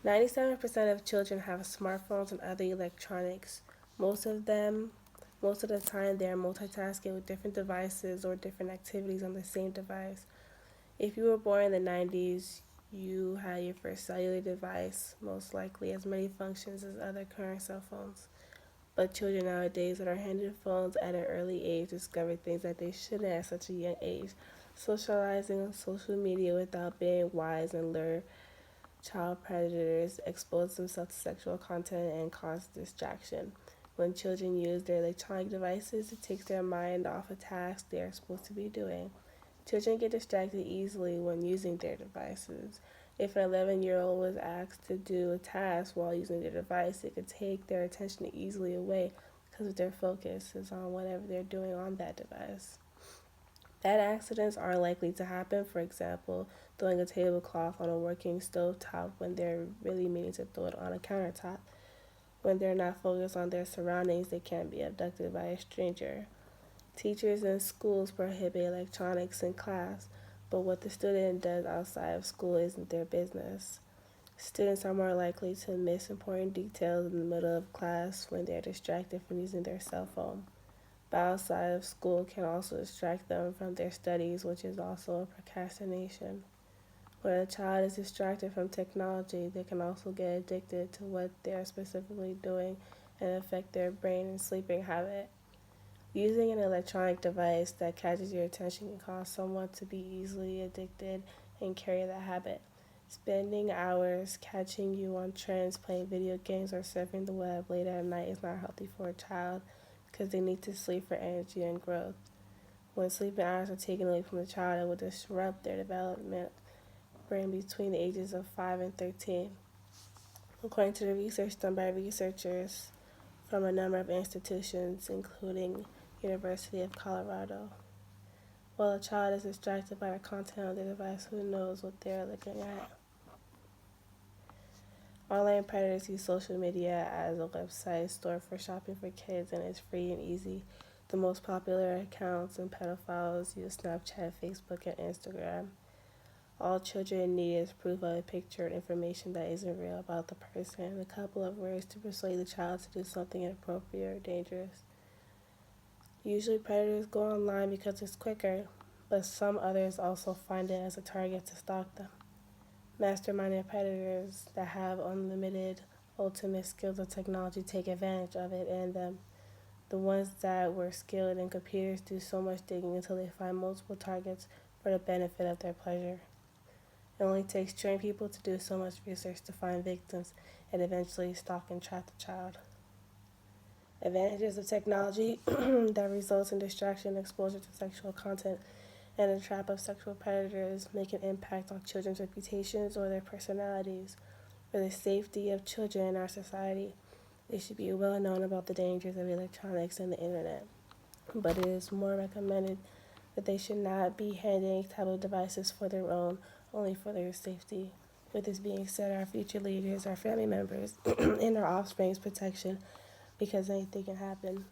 97% of children have smartphones and other electronics. Most of them, most of the time, they are multitasking with different devices or different activities on the same device. If you were born in the 90s, you had your first cellular device, most likely as many functions as other current cell phones. But children nowadays that are handed phones at an early age discover things that they shouldn't at such a young age, socializing on social media without being wise and lure child predators, expose themselves to sexual content, and cause distraction. When children use their electronic devices, it takes their mind off a task they are supposed to be doing. Children get distracted easily when using their devices. If an 11-year-old was asked to do a task while using their device, it could take their attention easily away because their focus is on whatever they're doing on that device. Bad accidents are likely to happen, for example, throwing a tablecloth on a working stove top when they're really meaning to throw it on a countertop. When they're not focused on their surroundings, they can be abducted by a stranger. Teachers in schools prohibit electronics in class, but what the student does outside of school isn't their business. Students are more likely to miss important details in the middle of class when they're distracted from using their cell phone. But outside of school can also distract them from their studies, which is also a procrastination. When a child is distracted from technology, they can also get addicted to what they are specifically doing and affect their brain and sleeping habit. Using an electronic device that catches your attention can cause someone to be easily addicted and carry that habit. Spending hours catching you on trends, playing video games, or surfing the web late at night is not healthy for a child because they need to sleep for energy and growth. When sleeping hours are taken away from the child, it will disrupt their development brain between the ages of 5 and 13. According to the research done by researchers from a number of institutions, including University of Colorado, while a child is distracted by the content on their device, who knows what they're looking at? Online predators use social media as a website store for shopping for kids, and it's free and easy. The most popular accounts and pedophiles use Snapchat, Facebook, and Instagram. All children need is proof of a picture and information that isn't real about the person, and a couple of words to persuade the child to do something inappropriate or dangerous. Usually predators go online because it's quicker, but some others also find it as a target to stalk them. Masterminded predators that have unlimited ultimate skills of technology take advantage of it, and the ones that were skilled in computers do so much digging until they find multiple targets for the benefit of their pleasure. It only takes trained people to do so much research to find victims and eventually stalk and trap the child. Advantages of technology that results in distraction and exposure to sexual content and the trap of sexual predators make an impact on children's reputations or their personalities. For the safety of children in our society, they should be well known about the dangers of electronics and the internet. But it is more recommended that they should not be handed any type of devices for their own, only for their safety. With this being said, our future leaders, our family members, and our offspring's protection, because anything can happen.